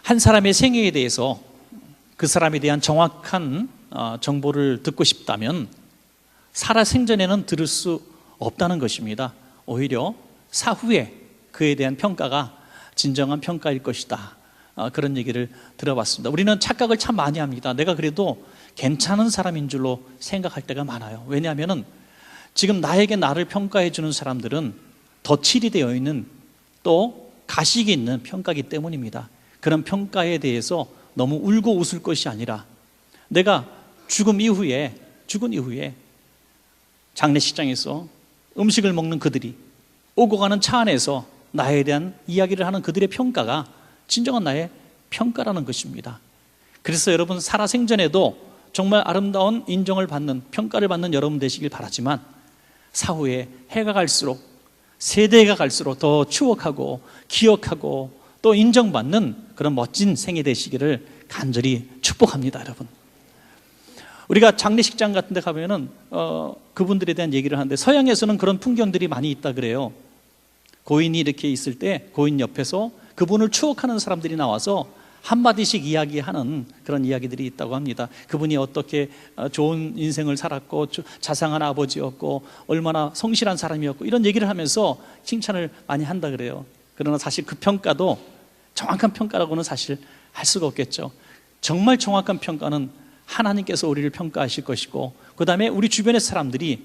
한 사람의 생애에 대해서 그 사람에 대한 정확한 정보를 듣고 싶다면 살아생전에는 들을 수 없다는 것입니다. 오히려 사후에 그에 대한 평가가 진정한 평가일 것이다. 그런 얘기를 들어봤습니다. 우리는 착각을 참 많이 합니다. 내가 그래도 괜찮은 사람인 줄로 생각할 때가 많아요. 왜냐하면 지금 나에게 나를 평가해 주는 사람들은 덧칠이 되어 있는 또 가식이 있는 평가이기 때문입니다. 그런 평가에 대해서 너무 울고 웃을 것이 아니라 내가 죽은 이후에 장례식장에서 음식을 먹는 그들이 오고 가는 차 안에서 나에 대한 이야기를 하는 그들의 평가가 진정한 나의 평가라는 것입니다. 그래서 여러분 살아생전에도 정말 아름다운 인정을 받는, 평가를 받는 여러분 되시길 바라지만 사후에 해가 갈수록, 세대가 갈수록 더 추억하고 기억하고 또 인정받는 그런 멋진 생애 되시기를 간절히 축복합니다. 여러분, 우리가 장례식장 같은 데 가면은 그분들에 대한 얘기를 하는데 서양에서는 그런 풍경들이 많이 있다 그래요. 고인이 이렇게 있을 때 고인 옆에서 그분을 추억하는 사람들이 나와서 한마디씩 이야기하는 그런 이야기들이 있다고 합니다. 그분이 어떻게 좋은 인생을 살았고 자상한 아버지였고 얼마나 성실한 사람이었고 이런 얘기를 하면서 칭찬을 많이 한다 그래요. 그러나 사실 그 평가도 정확한 평가라고는 사실 할 수가 없겠죠. 정말 정확한 평가는 하나님께서 우리를 평가하실 것이고 그 다음에 우리 주변의 사람들이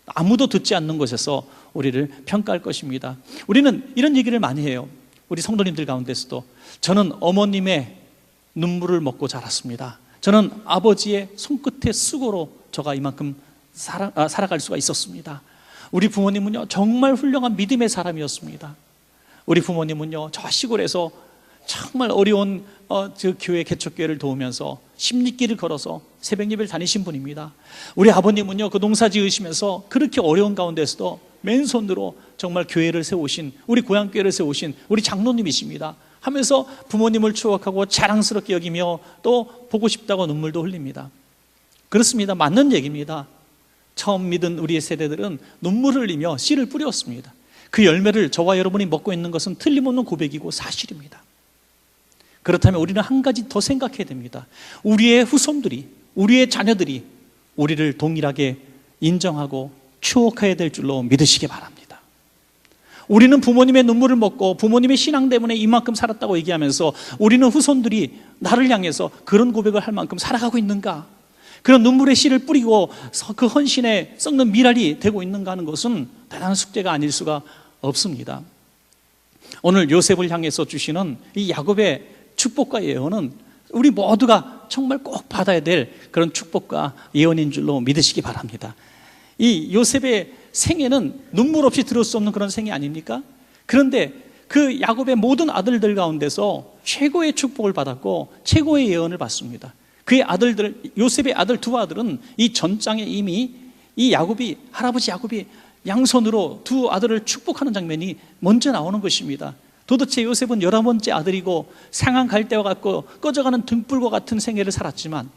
아무도 듣지 않는 곳에서 우리를 평가할 것입니다. 우리는 이런 얘기를 많이 해요. 우리 성도님들 가운데서도 저는 어머님의 눈물을 먹고 자랐습니다. 저는 아버지의 손끝의 수고로 저가 이만큼 살아갈 수가 있었습니다. 우리 부모님은요 정말 훌륭한 믿음의 사람이었습니다. 우리 부모님은요 저 시골에서 정말 어려운 그 교회 개척교회를 도우면서 십리길을 걸어서 새벽 예배를 다니신 분입니다. 우리 아버님은요 그 농사 지으시면서 그렇게 어려운 가운데서도 맨손으로 정말 교회를 세우신, 우리 고향교회를 세우신 우리 장로님이십니다 하면서 부모님을 추억하고 자랑스럽게 여기며 또 보고 싶다고 눈물도 흘립니다. 그렇습니다. 맞는 얘기입니다. 처음 믿은 우리의 세대들은 눈물을 흘리며 씨를 뿌렸습니다. 그 열매를 저와 여러분이 먹고 있는 것은 틀림없는 고백이고 사실입니다. 그렇다면 우리는 한 가지 더 생각해야 됩니다. 우리의 후손들이, 우리의 자녀들이 우리를 동일하게 인정하고 추억해야 될 줄로 믿으시기 바랍니다. 우리는 부모님의 눈물을 먹고 부모님의 신앙 때문에 이만큼 살았다고 얘기하면서 우리는 후손들이 나를 향해서 그런 고백을 할 만큼 살아가고 있는가? 그런 눈물의 씨를 뿌리고 그 헌신에 썩는 미랄이 되고 있는가 하는 것은 대단한 숙제가 아닐 수가 없습니다. 오늘 요셉을 향해서 주시는 이 야곱의 축복과 예언은 우리 모두가 정말 꼭 받아야 될 그런 축복과 예언인 줄로 믿으시기 바랍니다. 이 요셉의 생애는 눈물 없이 들을 수 없는 그런 생애 아닙니까? 그런데 그 야곱의 모든 아들들 가운데서 최고의 축복을 받았고 최고의 예언을 받습니다. 그의 아들들, 요셉의 아들 두 아들은 이 전장에 이미 이 야곱이, 할아버지 야곱이 양손으로 두 아들을 축복하는 장면이 먼저 나오는 것입니다. 도대체 요셉은 11번째 아들이고 상한 갈대와 같고 꺼져가는 등불과 같은 생애를 살았지만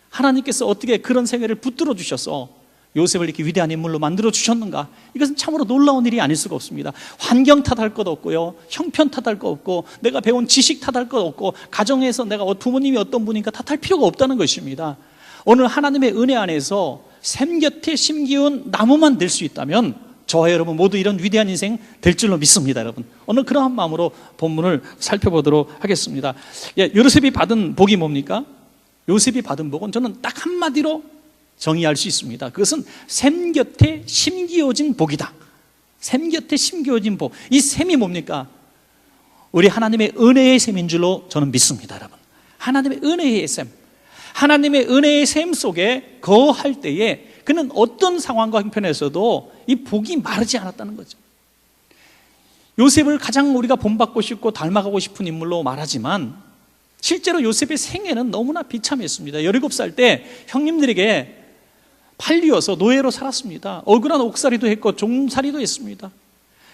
하나님께서 어떻게 그런 생애를 붙들어 주셔서 요셉을 이렇게 위대한 인물로 만들어 주셨는가? 이것은 참으로 놀라운 일이 아닐 수가 없습니다. 환경 탓할 것 없고요, 형편 탓할 것 없고, 내가 배운 지식 탓할 것 없고, 가정에서 내가 부모님이 어떤 분인가 탓할 필요가 없다는 것입니다. 오늘 하나님의 은혜 안에서 샘 곁에 심기운 나무만 될 수 있다면 저와 여러분 모두 이런 위대한 인생 될 줄로 믿습니다. 여러분, 오늘 그러한 마음으로 본문을 살펴보도록 하겠습니다. 요셉이 받은 복이 뭡니까? 요셉이 받은 복은 저는 딱 한마디로 정의할 수 있습니다. 그것은 샘 곁에 심기어진 복이다. 샘 곁에 심기어진 복. 이 샘이 뭡니까? 우리 하나님의 은혜의 샘인 줄로 저는 믿습니다. 여러분, 하나님의 은혜의 샘, 하나님의 은혜의 샘 속에 거할 때에 그는 어떤 상황과 형편에서도 이 복이 마르지 않았다는 거죠. 요셉을 가장 우리가 본받고 싶고 닮아가고 싶은 인물로 말하지만 실제로 요셉의 생애는 너무나 비참했습니다. 17살 때 형님들에게 팔리어서 노예로 살았습니다. 억울한 옥살이도 했고 종살이도 했습니다.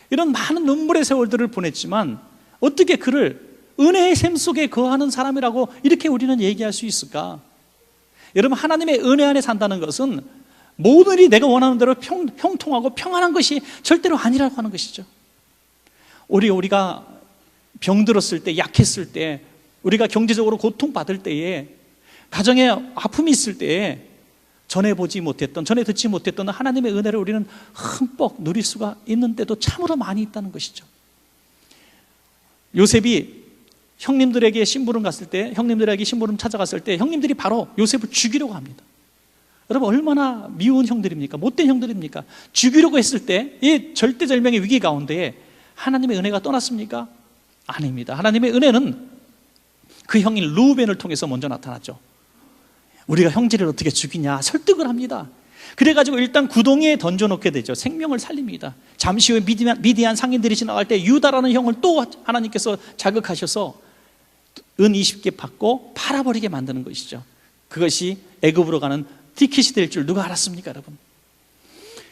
이런 많은 눈물의 세월들을 보냈지만 어떻게 그를 은혜의 샘 속에 거하는 사람이라고 이렇게 우리는 얘기할 수 있을까? 여러분, 하나님의 은혜 안에 산다는 것은 모든 일이 내가 원하는 대로 형통하고 평안한 것이 절대로 아니라고 하는 것이죠. 우리가 병들었을 때, 약했을 때 우리가 경제적으로 고통받을 때에, 가정에 아픔이 있을 때에 전에 보지 못했던, 전에 듣지 못했던 하나님의 은혜를 우리는 흠뻑 누릴 수가 있는데도 참으로 많이 있다는 것이죠. 요셉이 형님들에게 심부름 갔을 때, 형님들에게 심부름 찾아갔을 때 형님들이 바로 요셉을 죽이려고 합니다. 여러분, 얼마나 미운 형들입니까? 못된 형들입니까? 죽이려고 했을 때 이 절대절명의 위기 가운데 하나님의 은혜가 떠났습니까? 아닙니다. 하나님의 은혜는 그 형인 루벤을 통해서 먼저 나타났죠. 우리가 형제를 어떻게 죽이냐 설득을 합니다. 그래가지고 일단 구덩이에 던져놓게 되죠. 생명을 살립니다. 잠시 후에 미디안 상인들이 지나갈 때 유다라는 형을 또 하나님께서 자극하셔서 은 20개 받고 팔아버리게 만드는 것이죠. 그것이 애굽으로 가는 티켓이 될 줄 누가 알았습니까, 여러분?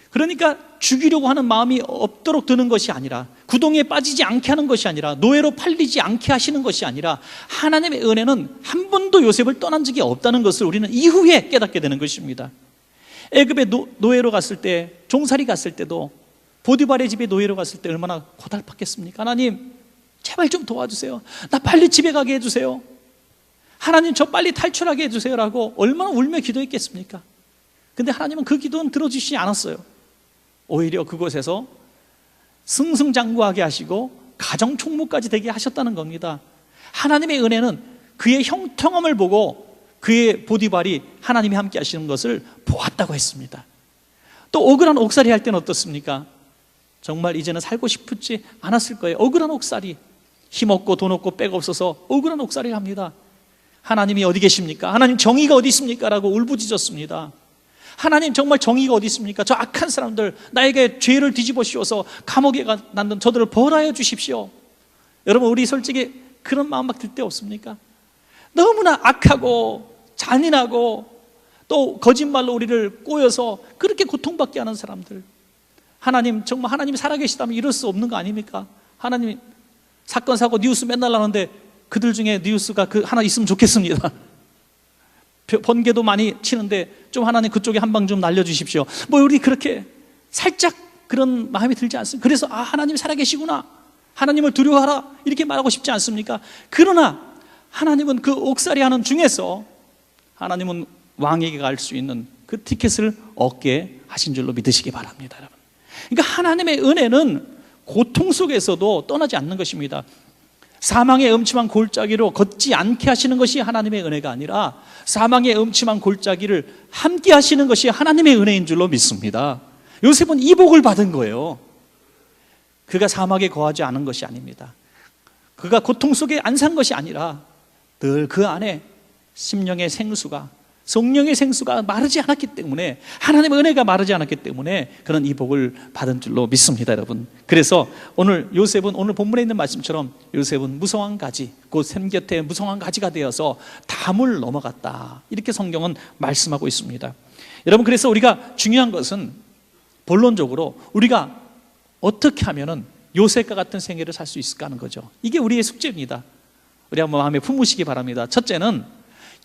그러니까 죽이려고 하는 마음이 없도록 드는 것이 아니라, 구덩이에 빠지지 않게 하는 것이 아니라, 노예로 팔리지 않게 하시는 것이 아니라, 하나님의 은혜는 한 번도 요셉을 떠난 적이 없다는 것을 우리는 이후에 깨닫게 되는 것입니다. 애굽에 노예로 갔을 때, 종살이 갔을 때도, 보디발의 집에 노예로 갔을 때 얼마나 고달팠겠습니까? 하나님 제발 좀 도와주세요. 나 빨리 집에 가게 해주세요. 하나님 저 빨리 탈출하게 해주세요 라고 얼마나 울며 기도했겠습니까? 근데 하나님은 그 기도는 들어주시지 않았어요. 오히려 그곳에서 승승장구하게 하시고 가정 총무까지 되게 하셨다는 겁니다. 하나님의 은혜는 그의 형통함을 보고 그의 보디발이 하나님이 함께 하시는 것을 보았다고 했습니다. 또 억울한 옥살이 할 때는 어떻습니까? 정말 이제는 살고 싶지 않았을 거예요. 억울한 옥살이, 힘없고 돈 없고 백 없어서 억울한 옥살이를 합니다. 하나님이 어디 계십니까? 하나님 정의가 어디 있습니까? 라고 울부짖었습니다. 하나님 정말 정의가 어디 있습니까? 저 악한 사람들, 나에게 죄를 뒤집어 씌워서 감옥에 남는 저들을 벌하여 주십시오. 여러분, 우리 솔직히 그런 마음 막 들 때 없습니까? 너무나 악하고 잔인하고 또 거짓말로 우리를 꼬여서 그렇게 고통받게 하는 사람들, 하나님 정말 하나님이 살아계시다면 이럴 수 없는 거 아닙니까? 하나님 사건 사고 뉴스 맨날 나오는데 그들 중에 뉴스가 하나 있으면 좋겠습니다. 번개도 많이 치는데 좀 하나님 그쪽에 한 방 좀 날려주십시오. 뭐 우리 그렇게 살짝 그런 마음이 들지 않습니까? 그래서 하나님이 살아계시구나, 하나님을 두려워하라 이렇게 말하고 싶지 않습니까? 그러나 하나님은 그 옥살이 하는 중에서 하나님은 왕에게 갈 수 있는 그 티켓을 얻게 하신 줄로 믿으시기 바랍니다, 여러분. 그러니까 하나님의 은혜는 고통 속에서도 떠나지 않는 것입니다. 사망의 음침한 골짜기로 걷지 않게 하시는 것이 하나님의 은혜가 아니라 사망의 음침한 골짜기를 함께 하시는 것이 하나님의 은혜인 줄로 믿습니다. 요셉은 이 복을 받은 거예요. 그가 사막에 거하지 않은 것이 아닙니다. 그가 고통 속에 안 산 것이 아니라 늘 그 안에 심령의 생수가, 성령의 생수가 마르지 않았기 때문에, 하나님의 은혜가 마르지 않았기 때문에 그런 이 복을 받은 줄로 믿습니다, 여러분. 그래서 오늘 요셉은, 오늘 본문에 있는 말씀처럼 요셉은 무성한 가지, 곧 샘 곁에 무성한 가지가 되어서 담을 넘어갔다, 이렇게 성경은 말씀하고 있습니다. 여러분, 그래서 우리가 중요한 것은 본론적으로 우리가 어떻게 하면은 요셉과 같은 생애를 살 수 있을까 하는 거죠. 이게 우리의 숙제입니다. 우리 한번 마음에 품으시기 바랍니다. 첫째는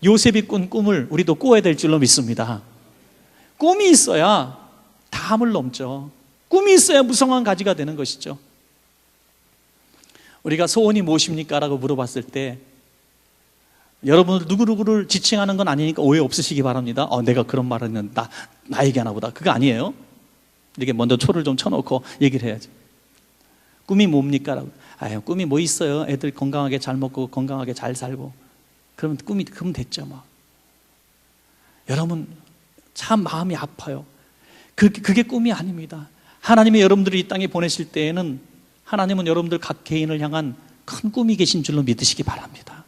요셉이 꾼 꿈을 우리도 꿔야 될 줄로 믿습니다. 꿈이 있어야 담을 넘죠. 꿈이 있어야 무성한 가지가 되는 것이죠. 우리가 소원이 무엇입니까? 라고 물어봤을 때 여러분들 누구누구를 지칭하는 건 아니니까 오해 없으시기 바랍니다. 내가 그런 말을 했는데 나 얘기하나 보다. 그거 아니에요. 이렇게 먼저 초를 좀 쳐놓고 얘기를 해야죠. 꿈이 뭡니까? 라고. 꿈이 뭐 있어요? 애들 건강하게 잘 먹고 건강하게 잘 살고. 그러면 그럼 됐죠, 뭐. 여러분, 참 마음이 아파요. 그게 꿈이 아닙니다. 하나님이 여러분들을 이 땅에 보내실 때에는 하나님은 여러분들 각 개인을 향한 큰 꿈이 계신 줄로 믿으시기 바랍니다.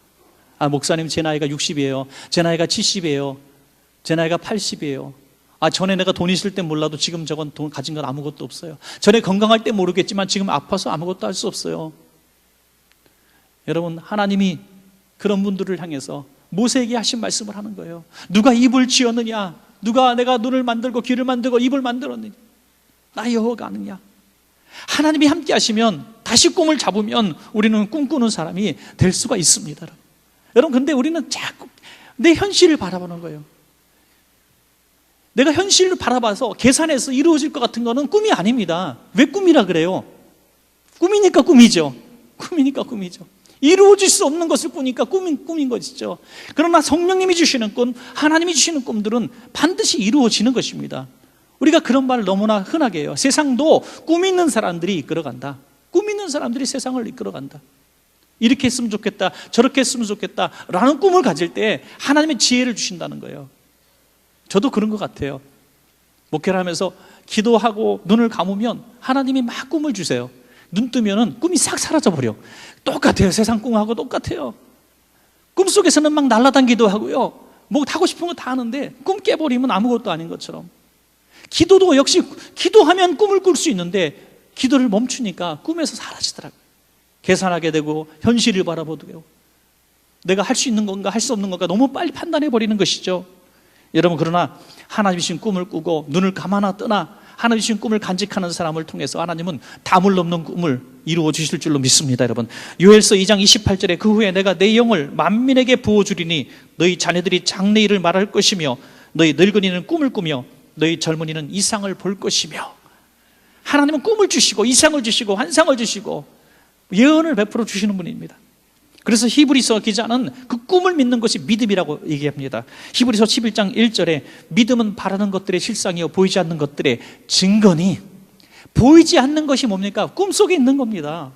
목사님, 제 나이가 60이에요. 제 나이가 70이에요. 제 나이가 80이에요. 전에 내가 돈 있을 때 몰라도 지금 저건 돈 가진 건 아무것도 없어요. 전에 건강할 때 모르겠지만 지금 아파서 아무것도 할 수 없어요. 여러분, 하나님이 그런 분들을 향해서 모세에게 하신 말씀을 하는 거예요. 누가 입을 지었느냐? 누가 내가 눈을 만들고 귀를 만들고 입을 만들었느냐? 나 여호와가 아느냐? 하나님이 함께 하시면, 다시 꿈을 잡으면 우리는 꿈꾸는 사람이 될 수가 있습니다. 여러분, 근데 우리는 자꾸 내 현실을 바라보는 거예요. 내가 현실을 바라봐서 계산해서 이루어질 것 같은 거는 꿈이 아닙니다. 왜 꿈이라 그래요? 꿈이니까 꿈이죠. 꿈이니까 꿈이죠. 이루어질 수 없는 것을 꾸니까 꿈인 것이죠. 그러나 성령님이 주시는 꿈, 하나님이 주시는 꿈들은 반드시 이루어지는 것입니다. 우리가 그런 말을 너무나 흔하게 해요. 세상도 꿈 있는 사람들이 이끌어간다. 꿈 있는 사람들이 세상을 이끌어간다. 이렇게 했으면 좋겠다, 저렇게 했으면 좋겠다 라는 꿈을 가질 때 하나님의 지혜를 주신다는 거예요. 저도 그런 것 같아요. 목회를 하면서 기도하고 눈을 감으면 하나님이 막 꿈을 주세요. 눈 뜨면은 꿈이 싹 사라져버려. 똑같아요. 세상 꿈하고 똑같아요. 꿈속에서는 막 날아다니기도 하고요, 뭐 하고 싶은 거 다 하는데 꿈 깨버리면 아무것도 아닌 것처럼, 기도도 역시 기도하면 꿈을 꿀 수 있는데 기도를 멈추니까 꿈에서 사라지더라고요. 계산하게 되고 현실을 바라보게 되고 내가 할 수 있는 건가 할 수 없는 건가 너무 빨리 판단해 버리는 것이죠. 여러분, 그러나 하나님 주신 꿈을 꾸고 눈을 감아나 뜨나 하나님 주신 꿈을 간직하는 사람을 통해서 하나님은 담을 넘는 꿈을 이루어 주실 줄로 믿습니다. 여러분, 요엘서 2장 28절에 그 후에 내가 내 영을 만민에게 부어주리니 너희 자녀들이 장래일을 말할 것이며 너희 늙은이는 꿈을 꾸며 너희 젊은이는 이상을 볼 것이며, 하나님은 꿈을 주시고 이상을 주시고 환상을 주시고 예언을 베풀어 주시는 분입니다. 그래서 히브리서 기자는 그 꿈을 믿는 것이 믿음이라고 얘기합니다. 히브리서 11장 1절에 믿음은 바라는 것들의 실상이요 보이지 않는 것들의 증거니, 보이지 않는 것이 뭡니까? 꿈속에 있는 겁니다.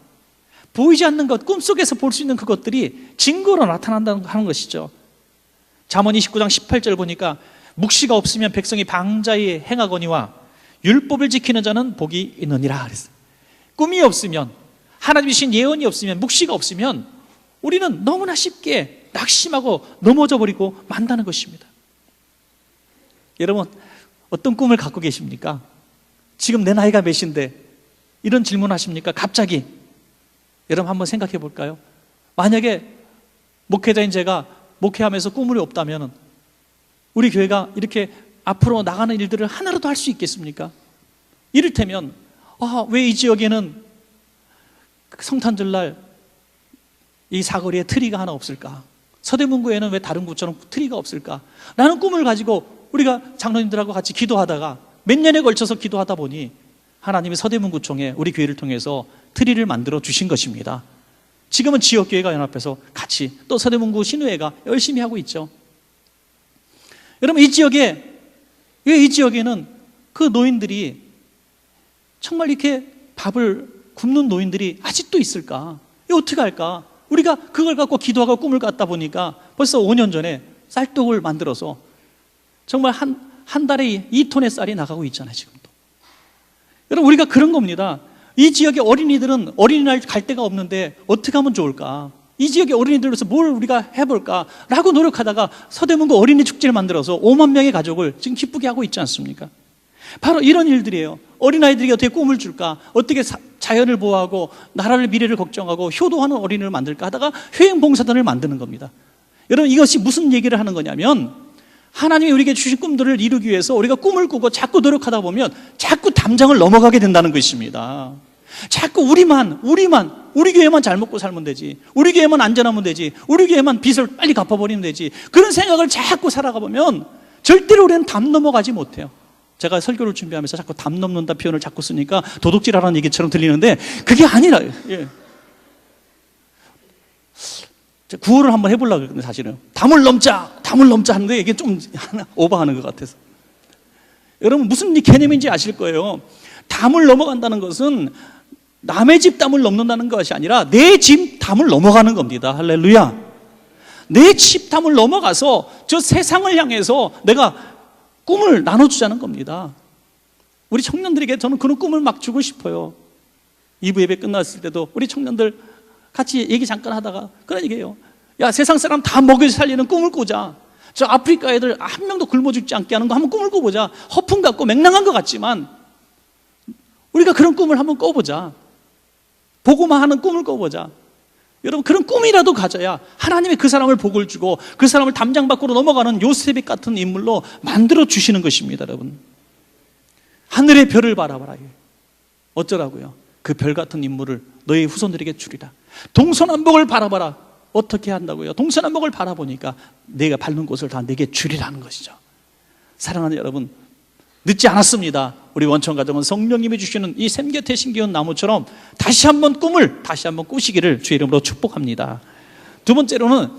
보이지 않는 것, 꿈속에서 볼 수 있는 그것들이 증거로 나타난다는 하는 것이죠. 잠언 29장 18절 보니까 묵시가 없으면 백성이 방자히 행하거니와 율법을 지키는 자는 복이 있느니라 그랬어요. 꿈이 없으면, 하나님 주신 예언이 없으면, 묵시가 없으면 우리는 너무나 쉽게 낙심하고 넘어져 버리고 만다는 것입니다. 여러분, 어떤 꿈을 갖고 계십니까? 지금 내 나이가 몇인데 이런 질문 하십니까? 갑자기. 여러분 한번 생각해 볼까요? 만약에 목회자인 제가 목회하면서 꿈이 없다면 우리 교회가 이렇게 앞으로 나가는 일들을 하나라도 할 수 있겠습니까? 이를테면 왜 이 지역에는 성탄절날 이 사거리에 트리가 하나 없을까? 서대문구에는 왜 다른 구처럼 트리가 없을까? 라는 꿈을 가지고 우리가 장로님들하고 같이 기도하다가 몇 년에 걸쳐서 기도하다 보니 하나님이 서대문구청에 우리 교회를 통해서 트리를 만들어 주신 것입니다. 지금은 지역교회가 연합해서 같이 또 서대문구 신우회가 열심히 하고 있죠. 여러분, 이 지역에는 그 노인들이 정말 이렇게 밥을 굶는 노인들이 아직도 있을까? 이거 어떻게 할까? 우리가 그걸 갖고 기도하고 꿈을 갖다 보니까 벌써 5년 전에 쌀떡을 만들어서 정말 한 달에 2톤의 쌀이 나가고 있잖아요, 지금도. 여러분, 우리가 그런 겁니다. 이 지역의 어린이들은 어린이날 갈 데가 없는데 어떻게 하면 좋을까? 이 지역의 어린이들로서 뭘 우리가 해볼까? 라고 노력하다가 서대문구 어린이 축제를 만들어서 5만 명의 가족을 지금 기쁘게 하고 있지 않습니까? 바로 이런 일들이에요. 어린아이들이 어떻게 꿈을 줄까? 어떻게 자연을 보호하고 나라를 미래를 걱정하고 효도하는 어린이를 만들까 하다가 효행봉사단을 만드는 겁니다. 여러분, 이것이 무슨 얘기를 하는 거냐면 하나님이 우리에게 주신 꿈들을 이루기 위해서 우리가 꿈을 꾸고 자꾸 노력하다 보면 자꾸 담장을 넘어가게 된다는 것입니다. 자꾸 우리 교회만 잘 먹고 살면 되지, 우리 교회만 안전하면 되지, 우리 교회만 빚을 빨리 갚아버리면 되지, 그런 생각을 자꾸 살아가 보면 절대로 우리는 담 넘어가지 못해요. 제가 설교를 준비하면서 자꾸 담 넘는다 표현을 자꾸 쓰니까 도둑질하라는 얘기처럼 들리는데 그게 아니라, 구호를 한번 해보려고 그랬는데 사실은 담을 넘자 하는데 이게 좀 오버하는 것 같아서. 여러분, 무슨 개념인지 아실 거예요. 담을 넘어간다는 것은 남의 집 담을 넘는다는 것이 아니라 내 집 담을 넘어가는 겁니다. 할렐루야. 내 집 담을 넘어가서 저 세상을 향해서 내가 꿈을 나눠주자는 겁니다. 우리 청년들에게 저는 그런 꿈을 막 주고 싶어요. 2부 예배 끝났을 때도 우리 청년들 같이 얘기 잠깐 하다가 그런 얘기예요. 야, 세상 사람 다 먹여 살리는 꿈을 꾸자. 저 아프리카 애들 한 명도 굶어 죽지 않게 하는 거 한번 꿈을 꿔보자. 허풍 같고 맹랑한 것 같지만 우리가 그런 꿈을 한번 꿔보자. 보고만 하는 꿈을 꿔보자. 여러분, 그런 꿈이라도 가져야 하나님이 그 사람을 복을 주고 그 사람을 담장 밖으로 넘어가는 요셉 같은 인물로 만들어 주시는 것입니다. 여러분, 하늘의 별을 바라봐라. 어쩌라고요? 그 별 같은 인물을 너희 후손들에게 주리라. 동서남북을 바라봐라. 어떻게 한다고요? 동서남북을 바라보니까 내가 밟는 곳을 다 내게 주리라는 것이죠. 사랑하는 여러분, 늦지 않았습니다. 우리 원천가정은 성령님이 주시는 이 샘곁에 심기운 나무처럼 다시 한번 꿈을 다시 한번 꾸시기를 주의 이름으로 축복합니다. 두 번째로는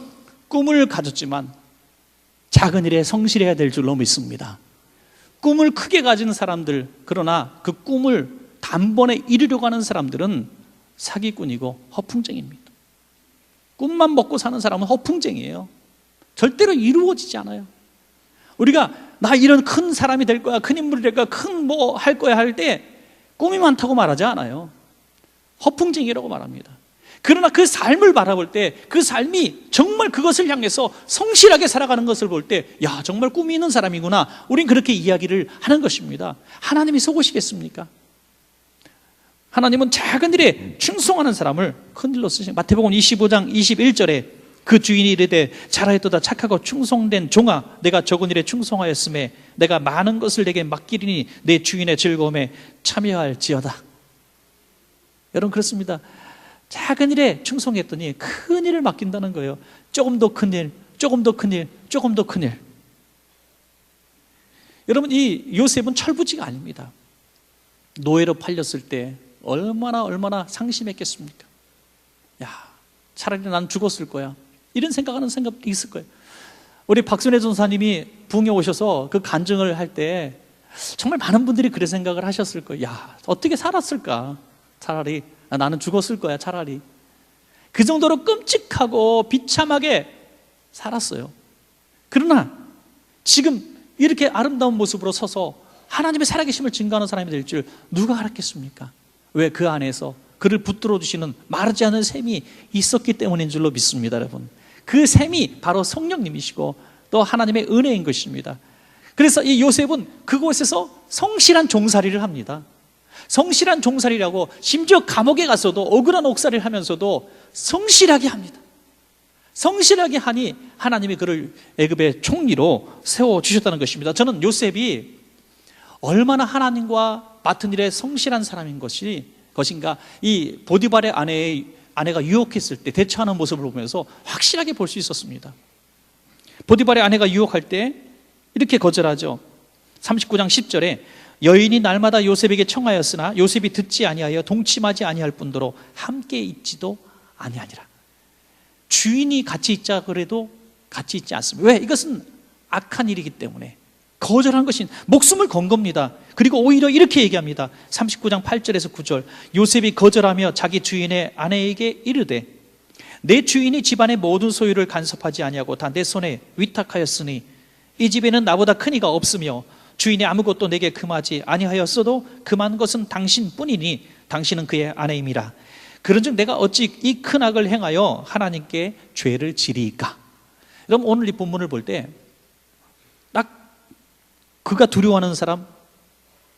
꿈을 가졌지만 작은 일에 성실해야 될 줄로 믿습니다. 꿈을 크게 가진 사람들, 그러나 그 꿈을 단번에 이루려고 하는 사람들은 사기꾼이고 허풍쟁이입니다. 꿈만 먹고 사는 사람은 허풍쟁이에요. 절대로 이루어지지 않아요. 우리가 나 이런 큰 사람이 될 거야, 큰 인물이 될 거야, 큰 뭐 할 거야 할 때 꿈이 많다고 말하지 않아요. 허풍쟁이라고 말합니다. 그러나 그 삶을 바라볼 때 그 삶이 정말 그것을 향해서 성실하게 살아가는 것을 볼 때 야, 정말 꿈이 있는 사람이구나, 우린 그렇게 이야기를 하는 것입니다. 하나님이 속으시겠습니까? 하나님은 작은 일에 충성하는 사람을 큰 일로 쓰시는, 마태복음 25장 21절에 그 주인이 이르되 잘하였도다 착하고 충성된 종아, 내가 적은 일에 충성하였음에 내가 많은 것을 내게 맡기리니 내 주인의 즐거움에 참여할지어다. 여러분, 그렇습니다. 작은 일에 충성했더니 큰 일을 맡긴다는 거예요. 조금 더 큰 일, 조금 더 큰 일, 조금 더 큰 일. 여러분, 이 요셉은 철부지가 아닙니다. 노예로 팔렸을 때 얼마나 상심했겠습니까? 야, 차라리 난 죽었을 거야, 이런 생각하는 생각도 있을 거예요. 우리 박순애 전사님이 부흥에 오셔서 그 간증을 할 때 정말 많은 분들이 그런 생각을 하셨을 거예요. 야, 어떻게 살았을까? 차라리 나는 죽었을 거야, 차라리. 그 정도로 끔찍하고 비참하게 살았어요. 그러나 지금 이렇게 아름다운 모습으로 서서 하나님의 살아계심을 증거하는 사람이 될 줄 누가 알았겠습니까? 왜? 그 안에서 그를 붙들어 주시는 마르지 않은 샘이 있었기 때문인 줄로 믿습니다. 여러분, 그 샘이 바로 성령님이시고 또 하나님의 은혜인 것입니다. 그래서 이 요셉은 그곳에서 성실한 종살이를 합니다. 성실한 종살이라고, 심지어 감옥에 가서도 억울한 옥살이를 하면서도 성실하게 합니다. 성실하게 하니 하나님이 그를 애굽의 총리로 세워주셨다는 것입니다. 저는 요셉이 얼마나 하나님과 맡은 일에 성실한 사람인 것인가, 이 보디발의 아내가 유혹했을 때 대처하는 모습을 보면서 확실하게 볼 수 있었습니다. 보디발의 아내가 유혹할 때 이렇게 거절하죠. 39장 10절에 여인이 날마다 요셉에게 청하였으나 요셉이 듣지 아니하여 동침하지 아니할 뿐더러 함께 있지도 아니하니라. 주인이 같이 있자 그래도 같이 있지 않습니다. 왜? 이것은 악한 일이기 때문에 거절한 것인, 목숨을 건 겁니다. 그리고 오히려 이렇게 얘기합니다. 39장 8절에서 9절, 요셉이 거절하며 자기 주인의 아내에게 이르되 내 주인이 집안의 모든 소유를 간섭하지 아니하고 다 내 손에 위탁하였으니 이 집에는 나보다 큰 이가 없으며 주인이 아무것도 내게 금하지 아니하였어도 금한 것은 당신뿐이니 당신은 그의 아내임이라. 그런즉 내가 어찌 이 큰 악을 행하여 하나님께 죄를 지리이까? 여러분, 오늘 이 본문을 볼 때 딱 그가 두려워하는 사람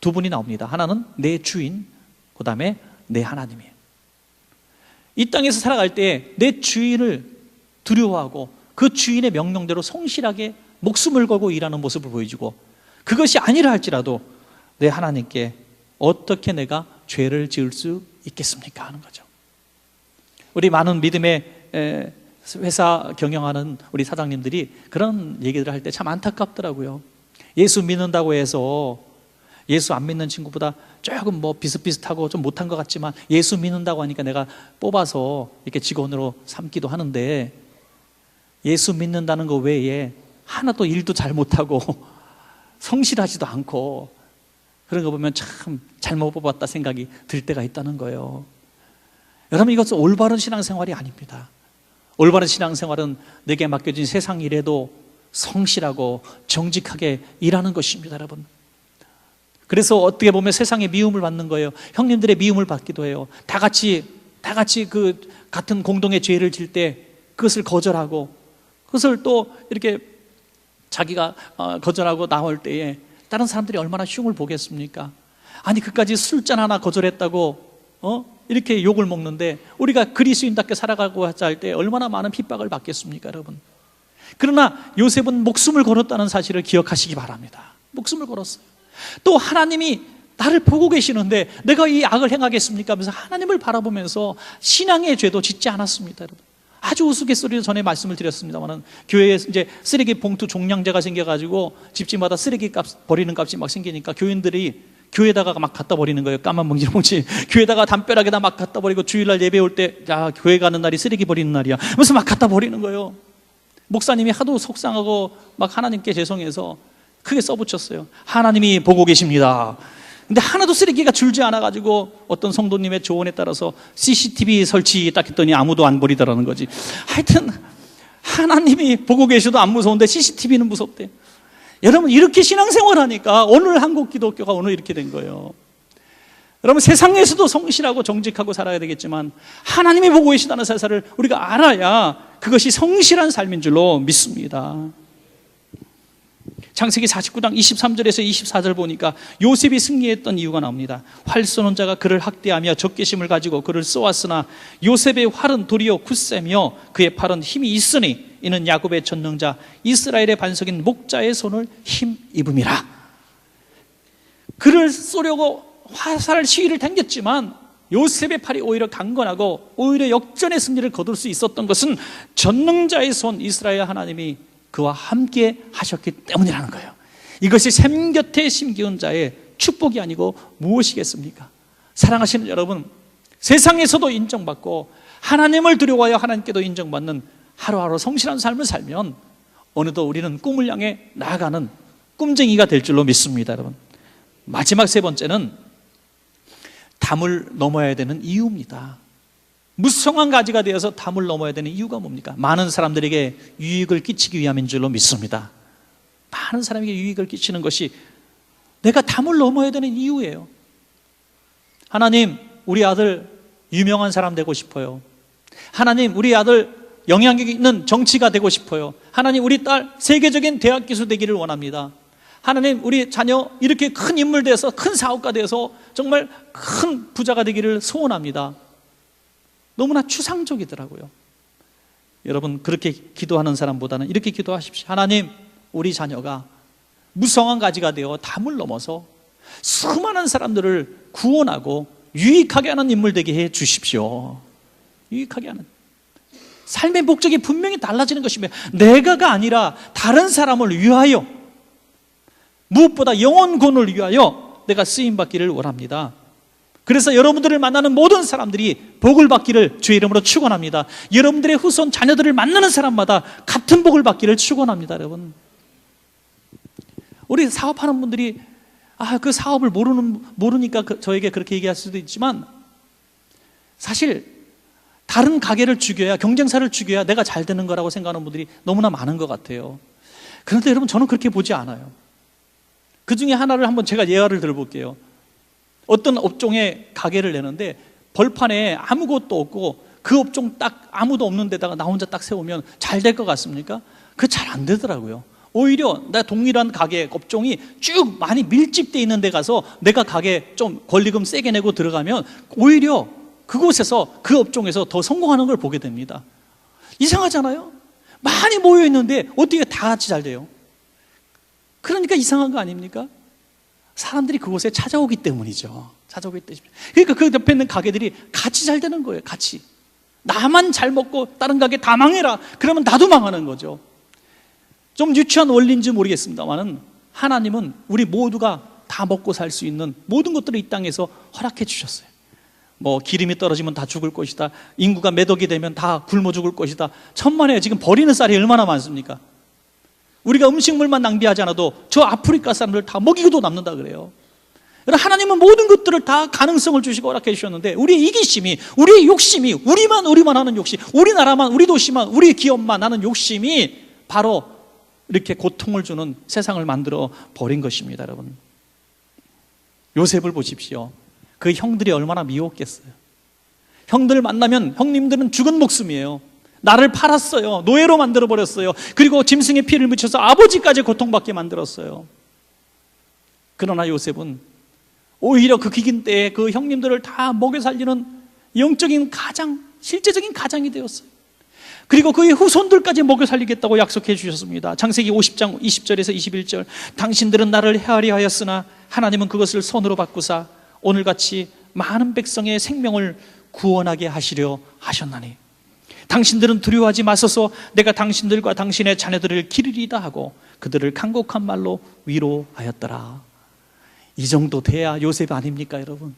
두 분이 나옵니다. 하나는 내 주인, 그 다음에 내 하나님이에요. 이 땅에서 살아갈 때 내 주인을 두려워하고 그 주인의 명령대로 성실하게 목숨을 걸고 일하는 모습을 보여주고, 그것이 아니라 할지라도 내 하나님께 어떻게 내가 죄를 지을 수 있겠습니까? 하는 거죠. 우리 많은 믿음의 회사 경영하는 우리 사장님들이 그런 얘기들을 할 때 참 안타깝더라고요. 예수 믿는다고 해서 예수 안 믿는 친구보다 조금 뭐 비슷비슷하고 좀 못한 것 같지만 예수 믿는다고 하니까 내가 뽑아서 이렇게 직원으로 삼기도 하는데, 예수 믿는다는 거 외에 하나도 일도 잘 못하고 성실하지도 않고 그런 거 보면 참 잘못 뽑았다 생각이 들 때가 있다는 거예요. 여러분, 이것은 올바른 신앙생활이 아닙니다. 올바른 신앙생활은 내게 맡겨진 세상 일에도 성실하고 정직하게 일하는 것입니다, 여러분. 그래서 어떻게 보면 세상의 미움을 받는 거예요. 형님들의 미움을 받기도 해요. 다 같이 그 같은 공동의 죄를 질 때 그것을 거절하고, 그것을 또 이렇게 자기가 거절하고 나올 때에 다른 사람들이 얼마나 흉을 보겠습니까? 아니, 그까지 술잔 하나 거절했다고 이렇게 욕을 먹는데 우리가 그리스도인답게 살아가고 하자 할 때 얼마나 많은 핍박을 받겠습니까, 여러분? 그러나 요셉은 목숨을 걸었다는 사실을 기억하시기 바랍니다. 목숨을 걸었어요. 또 하나님이 나를 보고 계시는데 내가 이 악을 행하겠습니까? 하면서 하나님을 바라보면서 신앙의 죄도 짓지 않았습니다, 여러분. 아주 우스갯소리로 전에 말씀을 드렸습니다만, 교회에 이제 쓰레기 봉투 종량제가 생겨가지고 집집마다 쓰레기 값, 버리는 값이 막 생기니까 교인들이 교회에다가 막 갖다 버리는 거예요. 까만 봉지 교회에다가 담벼락에다 막 갖다 버리고, 주일날 예배 올 때 야, 교회 가는 날이 쓰레기 버리는 날이야 무슨 막 갖다 버리는 거예요. 목사님이 하도 속상하고 막 하나님께 죄송해서 크게 써붙였어요. 하나님이 보고 계십니다. 근데 하나도 쓰레기가 줄지 않아가지고 어떤 성도님의 조언에 따라서 CCTV 설치 딱 했더니 아무도 안 버리더라는 거지. 하여튼 하나님이 보고 계셔도 안 무서운데 CCTV는 무섭대. 여러분, 이렇게 신앙생활 하니까 오늘 한국 기독교가 오늘 이렇게 된 거예요. 여러분, 세상에서도 성실하고 정직하고 살아야 되겠지만 하나님이 보고 계시다는 사실을 우리가 알아야 그것이 성실한 삶인 줄로 믿습니다. 창세기 49장 23절에서 24절 보니까 요셉이 승리했던 이유가 나옵니다. 활 쏘는 자가 그를 학대하며 적개심을 가지고 그를 쏘았으나 요셉의 활은 도리어 굳세며 그의 팔은 힘이 있으니 이는 야곱의 전능자 이스라엘의 반석인 목자의 손을 힘입음이라. 그를 쏘려고 화살 시위를 당겼지만 요셉의 팔이 오히려 강건하고 오히려 역전의 승리를 거둘 수 있었던 것은 전능자의 손, 이스라엘 하나님이 그와 함께 하셨기 때문이라는 거예요. 이것이 샘 곁에 심기운 자의 축복이 아니고 무엇이겠습니까? 사랑하시는 여러분, 세상에서도 인정받고 하나님을 두려워하여 하나님께도 인정받는 하루하루 성실한 삶을 살면 어느덧 우리는 꿈을 향해 나아가는 꿈쟁이가 될 줄로 믿습니다. 여러분, 마지막 세 번째는 담을 넘어야 되는 이유입니다. 무성한 가지가 되어서 담을 넘어야 되는 이유가 뭡니까? 많은 사람들에게 유익을 끼치기 위함인 줄로 믿습니다. 많은 사람에게 유익을 끼치는 것이 내가 담을 넘어야 되는 이유예요. 하나님, 우리 아들 유명한 사람 되고 싶어요. 하나님, 우리 아들 영향력 있는 정치가 되고 싶어요. 하나님, 우리 딸 세계적인 대학 교수 되기를 원합니다. 하나님, 우리 자녀 이렇게 큰 인물 돼서 큰 사업가 돼서 정말 큰 부자가 되기를 소원합니다. 너무나 추상적이더라고요. 여러분, 그렇게 기도하는 사람보다는 이렇게 기도하십시오. 하나님, 우리 자녀가 무성한 가지가 되어 담을 넘어서 수많은 사람들을 구원하고 유익하게 하는 인물 되게 해 주십시오. 유익하게 하는 삶의 목적이 분명히 달라지는 것이며 내가가 아니라 다른 사람을 위하여, 무엇보다 영혼 구원을 위하여 내가 쓰임받기를 원합니다. 그래서 여러분들을 만나는 모든 사람들이 복을 받기를 주의 이름으로 축원합니다. 여러분들의 후손 자녀들을 만나는 사람마다 같은 복을 받기를 축원합니다. 여러분, 우리 사업하는 분들이 그 사업을 모르니까 저에게 그렇게 얘기할 수도 있지만, 사실 다른 가게를 죽여야, 경쟁사를 죽여야 내가 잘 되는 거라고 생각하는 분들이 너무나 많은 것 같아요. 그런데 여러분, 저는 그렇게 보지 않아요. 그 중에 하나를 한번 제가 예화를 들어볼게요. 어떤 업종에 가게를 내는데 벌판에 아무것도 없고 그 업종 딱 아무도 없는 데다가 나 혼자 딱 세우면 잘 될 것 같습니까? 그게 잘 안 되더라고요. 오히려 나 동일한 가게 업종이 쭉 많이 밀집되어 있는 데 가서 내가 가게 좀 권리금 세게 내고 들어가면 오히려 그곳에서, 그 업종에서 더 성공하는 걸 보게 됩니다. 이상하잖아요? 많이 모여 있는데 어떻게 다 같이 잘 돼요? 그러니까 이상한 거 아닙니까? 사람들이 그곳에 찾아오기 때문이죠. 찾아오기 때문에. 그러니까 그 옆에 있는 가게들이 같이 잘 되는 거예요. 같이. 나만 잘 먹고 다른 가게 다 망해라, 그러면 나도 망하는 거죠. 좀 유치한 원리인지 모르겠습니다만은 하나님은 우리 모두가 다 먹고 살 수 있는 모든 것들을 이 땅에서 허락해 주셨어요. 뭐 기름이 떨어지면 다 죽을 것이다, 인구가 몇 억이 되면 다 굶어 죽을 것이다. 천만에 지금 버리는 쌀이 얼마나 많습니까? 우리가 음식물만 낭비하지 않아도 저 아프리카 사람들 다 먹이고도 남는다 그래요. 하나님은 모든 것들을 다 가능성을 주시고 허락해 주셨는데, 우리의 이기심이, 우리의 욕심이, 우리만 하는 욕심, 우리나라만, 우리 도시만, 우리 기업만 하는 욕심이 바로 이렇게 고통을 주는 세상을 만들어 버린 것입니다. 여러분, 요셉을 보십시오. 그 형들이 얼마나 미웠겠어요. 형들을 만나면 형님들은 죽은 목숨이에요. 나를 팔았어요. 노예로 만들어버렸어요. 그리고 짐승의 피를 묻혀서 아버지까지 고통받게 만들었어요. 그러나 요셉은 오히려 그 기긴 때에 그 형님들을 다 먹여 살리는 영적인 가장, 실제적인 가장이 되었어요. 그리고 그의 후손들까지 먹여 살리겠다고 약속해 주셨습니다. 창세기 50장 20절에서 21절. 당신들은 나를 헤아리 하였으나 하나님은 그것을 선으로 바꾸사 오늘같이 많은 백성의 생명을 구원하게 하시려 하셨나니 당신들은 두려워하지 마소서. 내가 당신들과 당신의 자녀들을 기르리다 하고 그들을 간곡한 말로 위로하였더라. 이 정도 돼야 요셉 아닙니까, 여러분?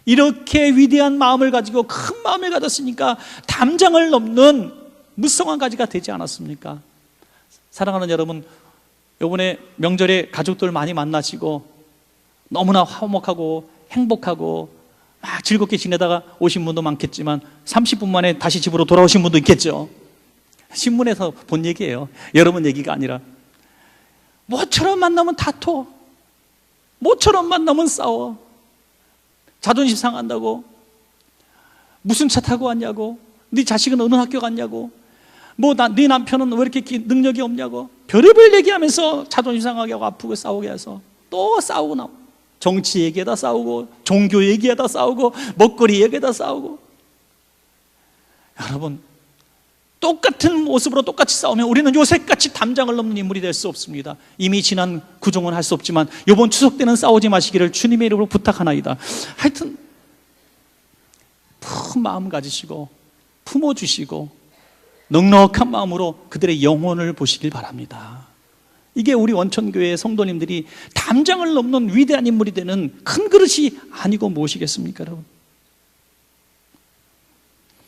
이렇게 위대한 마음을 가지고 큰 마음을 가졌으니까 담장을 넘는 무성한 가지가 되지 않았습니까? 사랑하는 여러분, 이번에 명절에 가족들 많이 만나시고 너무나 화목하고 행복하고 막 즐겁게 지내다가 오신 분도 많겠지만 30분 만에 다시 집으로 돌아오신 분도 있겠죠. 신문에서 본 얘기예요. 여러분 얘기가 아니라. 모처럼 만나면 다퉈, 모처럼 만나면 싸워, 자존심 상한다고, 무슨 차 타고 왔냐고, 네 자식은 어느 학교 갔냐고, 네 남편은 왜 이렇게 능력이 없냐고, 별의별 얘기하면서 자존심 상하게 하고 아프고 싸우게 해서 또 싸우고 나오고, 정치 얘기에다 싸우고, 종교 얘기에다 싸우고, 먹거리 얘기에다 싸우고. 여러분, 똑같은 모습으로 똑같이 싸우면 우리는 요셉같이 담장을 넘는 인물이 될 수 없습니다. 이미 지난 구종은 할 수 없지만 이번 추석 때는 싸우지 마시기를 주님의 이름으로 부탁하나이다. 하여튼 큰 마음 가지시고 품어주시고 넉넉한 마음으로 그들의 영혼을 보시길 바랍니다. 이게 우리 원천교회의 성도님들이 담장을 넘는 위대한 인물이 되는 큰 그릇이 아니고 무엇이겠습니까, 여러분?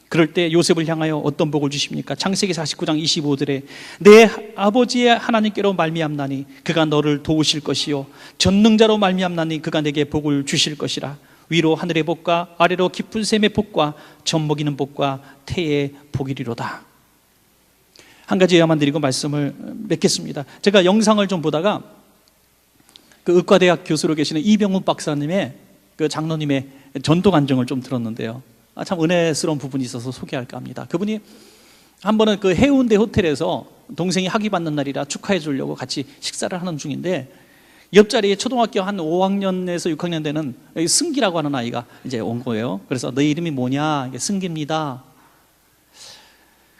그럴 때 요셉을 향하여 어떤 복을 주십니까? 창세기 49장 25절에 내 아버지의 하나님께로 말미암나니 그가 너를 도우실 것이요 전능자로 말미암나니 그가 내게 복을 주실 것이라. 위로 하늘의 복과 아래로 깊은 샘의 복과 젖먹이는 복과 태의 복이리로다. 한 가지 예화만 드리고 말씀을 맺겠습니다. 제가 영상을 좀 보다가 그 의과대학 교수로 계시는 이병훈 박사님의 그 장로님의 전도 간증을 좀 들었는데요. 참 은혜스러운 부분이 있어서 소개할까 합니다. 그분이 한 번은 그 해운대 호텔에서 동생이 학위 받는 날이라 축하해 주려고 같이 식사를 하는 중인데 옆자리에 초등학교 한 5학년에서 6학년 되는 승기라고 하는 아이가 이제 온 거예요. 그래서 너 이름이 뭐냐? 승기입니다.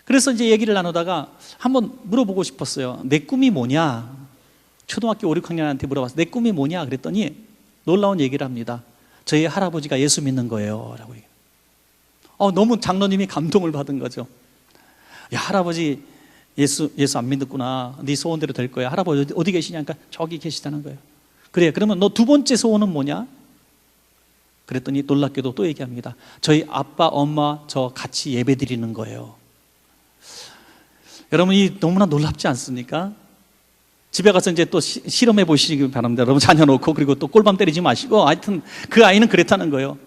그래서 이제 얘기를 나누다가 한번 물어보고 싶었어요. 내 꿈이 뭐냐? 초등학교 5, 6학년한테 물어봤어요. 내 꿈이 뭐냐? 그랬더니 놀라운 얘기를 합니다. 저희 할아버지가 예수 믿는 거예요. 라고 얘기해요. 너무 장로님이 감동을 받은 거죠. 야, 할아버지 예수 안 믿었구나. 네 소원대로 될 거야. 할아버지 어디 계시냐니까 저기 계시다는 거예요. 그래, 그러면 너 두 번째 소원은 뭐냐? 그랬더니 놀랍게도 또 얘기합니다. 저희 아빠, 엄마 저 같이 예배 드리는 거예요. 여러분, 이 너무나 놀랍지 않습니까? 집에 가서 이제 또 실험해 보시기 바랍니다. 여러분, 자녀 놓고 그리고 또 꼴밤 때리지 마시고 하여튼 그 아이는 그랬다는 거예요.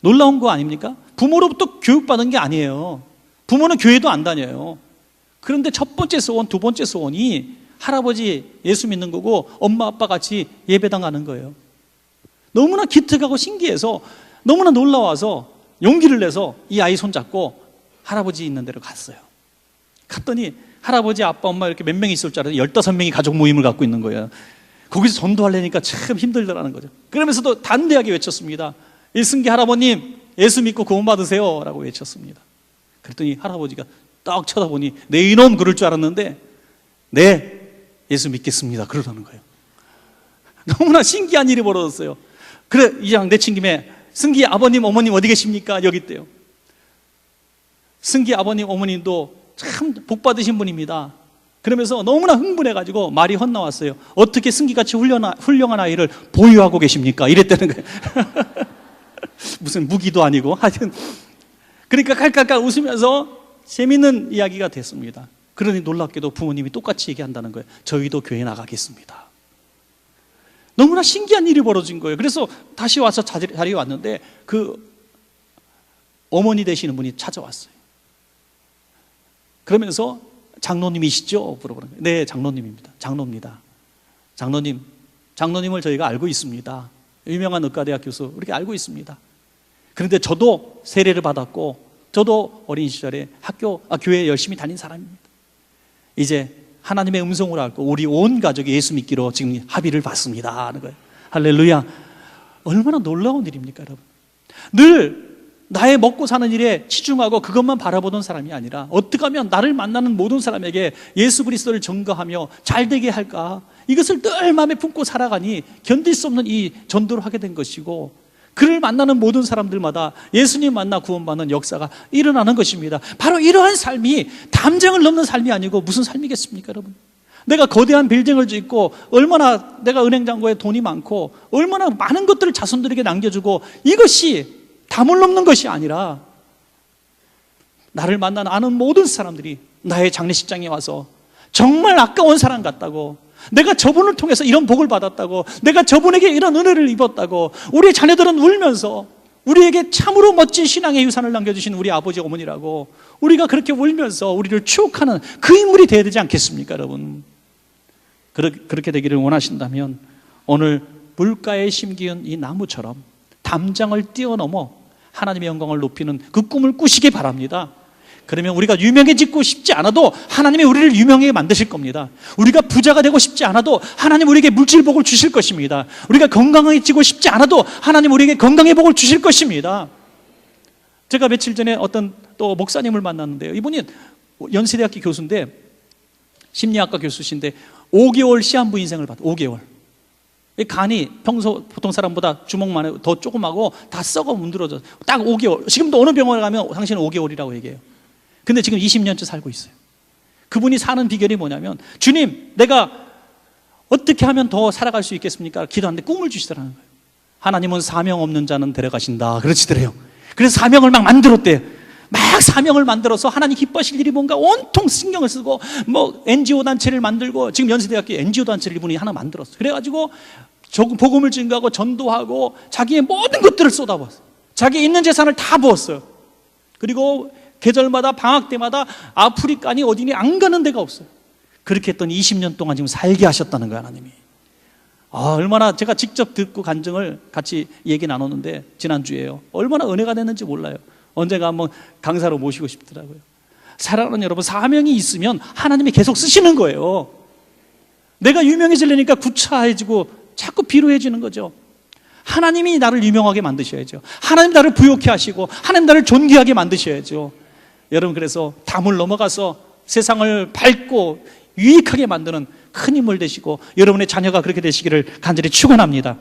놀라운 거 아닙니까? 부모로부터 교육받은 게 아니에요. 부모는 교회도 안 다녀요. 그런데 첫 번째 소원, 두 번째 소원이 할아버지 예수 믿는 거고 엄마 아빠 같이 예배당 가는 거예요. 너무나 기특하고 신기해서 너무나 놀라워서 용기를 내서 이 아이 손잡고 할아버지 있는 데로 갔어요. 갔더니 할아버지 아빠 엄마 이렇게 몇 명이 있을 줄 알았더니 15명이 가족 모임을 갖고 있는 거예요. 거기서 전도하려니까 참 힘들더라는 거죠. 그러면서도 담대하게 외쳤습니다. 일승기 할아버님 예수 믿고 구원 받으세요 라고 외쳤습니다. 그랬더니 할아버지가 딱 쳐다보니 내 이놈 그럴 줄 알았는데 네 예수 믿겠습니다 그러라는 거예요. 너무나 신기한 일이 벌어졌어요. 그래, 이왕 내친 김에 승기 아버님 어머님 어디 계십니까? 여기 있대요. 승기 아버님 어머님도 참 복받으신 분입니다. 그러면서 너무나 흥분해가지고 말이 헛나왔어요. 어떻게 승기같이 훌륭한 아이를 보유하고 계십니까? 이랬다는 거예요. 무슨 무기도 아니고 하여튼 그러니까 깔깔깔 웃으면서 재밌는 이야기가 됐습니다. 그러니 놀랍게도 부모님이 똑같이 얘기한다는 거예요. 저희도 교회 나가겠습니다. 너무나 신기한 일이 벌어진 거예요. 그래서 다시 와서 자리에 왔는데 그 어머니 되시는 분이 찾아왔어요. 그러면서 장로님이시죠? 물어보는 거예요. 네, 장로님입니다. 장로입니다. 장로님을 저희가 알고 있습니다. 유명한 의과대학 교수 이렇게 알고 있습니다. 그런데 저도 세례를 받았고 저도 어린 시절에 교회에 열심히 다닌 사람입니다. 이제 하나님의 음성을 알고 우리 온 가족이 예수 믿기로 지금 합의를 받습니다 하는 거예요. 할렐루야. 얼마나 놀라운 일입니까, 여러분? 늘 나의 먹고 사는 일에 치중하고 그것만 바라보던 사람이 아니라 어떻게 하면 나를 만나는 모든 사람에게 예수 그리스도를 전가하며 잘되게 할까, 이것을 늘 마음에 품고 살아가니 견딜 수 없는 이 전도를 하게 된 것이고, 그를 만나는 모든 사람들마다 예수님 만나 구원받는 역사가 일어나는 것입니다. 바로 이러한 삶이 담장을 넘는 삶이 아니고 무슨 삶이겠습니까, 여러분? 내가 거대한 빌딩을 짓고 얼마나 내가 은행 잔고에 돈이 많고 얼마나 많은 것들을 자손들에게 남겨주고 이것이 담을 넘는 것이 아니라 나를 만난 아는 모든 사람들이 나의 장례식장에 와서 정말 아까운 사람 같다고, 내가 저분을 통해서 이런 복을 받았다고, 내가 저분에게 이런 은혜를 입었다고, 우리의 자녀들은 울면서 우리에게 참으로 멋진 신앙의 유산을 남겨주신 우리 아버지 어머니라고 우리가 그렇게 울면서 우리를 추억하는 그 인물이 되어야 되지 않겠습니까, 여러분? 그렇게 되기를 원하신다면 오늘 물가에 심기운 이 나무처럼 담장을 뛰어넘어 하나님의 영광을 높이는 그 꿈을 꾸시기 바랍니다. 그러면 우리가 유명해지고 싶지 않아도 하나님이 우리를 유명하게 만드실 겁니다. 우리가 부자가 되고 싶지 않아도 하나님 우리에게 물질복을 주실 것입니다. 우리가 건강해지고 싶지 않아도 하나님 우리에게 건강의 복을 주실 것입니다. 제가 며칠 전에 어떤 또 목사님을 만났는데요, 이분이 연세대학교 교수인데 심리학과 교수신데 5개월 시한부 인생을 받아. 5개월. 이 간이 평소 보통 사람보다 주먹만 해도 더 조그마고 다 썩어 문드러져. 딱 5개월. 지금도 어느 병원에 가면 당신은 5개월이라고 얘기해요. 근데 지금 20년째 살고 있어요. 그분이 사는 비결이 뭐냐면, 주님, 내가 어떻게 하면 더 살아갈 수 있겠습니까? 기도하는데 꿈을 주시더라는 거예요. 하나님은 사명 없는 자는 데려가신다, 그러시더래요. 그래서 사명을 막 만들었대요. 막 사명을 만들어서 하나님 기뻐하실 일이 뭔가 온통 신경을 쓰고 뭐 NGO 단체를 만들고, 지금 연세대학교 NGO 단체를 이분이 하나 만들었어요. 그래가지고 복음을 증거하고 전도하고 자기의 모든 것들을 쏟아부었어요. 자기 있는 재산을 다 부었어요. 그리고 계절마다 방학 때마다 아프리카니 어디니 안 가는 데가 없어요. 그렇게 했더니 20년 동안 지금 살게 하셨다는 거예요, 하나님이. 얼마나, 제가 직접 듣고 간증을 같이 얘기 나눴는데 지난주에요. 얼마나 은혜가 됐는지 몰라요. 언젠가 한번 강사로 모시고 싶더라고요. 사랑하는 여러분, 사명이 있으면 하나님이 계속 쓰시는 거예요. 내가 유명해지려니까 구차해지고 자꾸 비루해지는 거죠. 하나님이 나를 유명하게 만드셔야죠. 하나님 나를 부욕해 하시고 하나님 나를 존귀하게 만드셔야죠. 여러분, 그래서 담을 넘어가서 세상을 밝고 유익하게 만드는 큰 인물 되시고 여러분의 자녀가 그렇게 되시기를 간절히 축원합니다.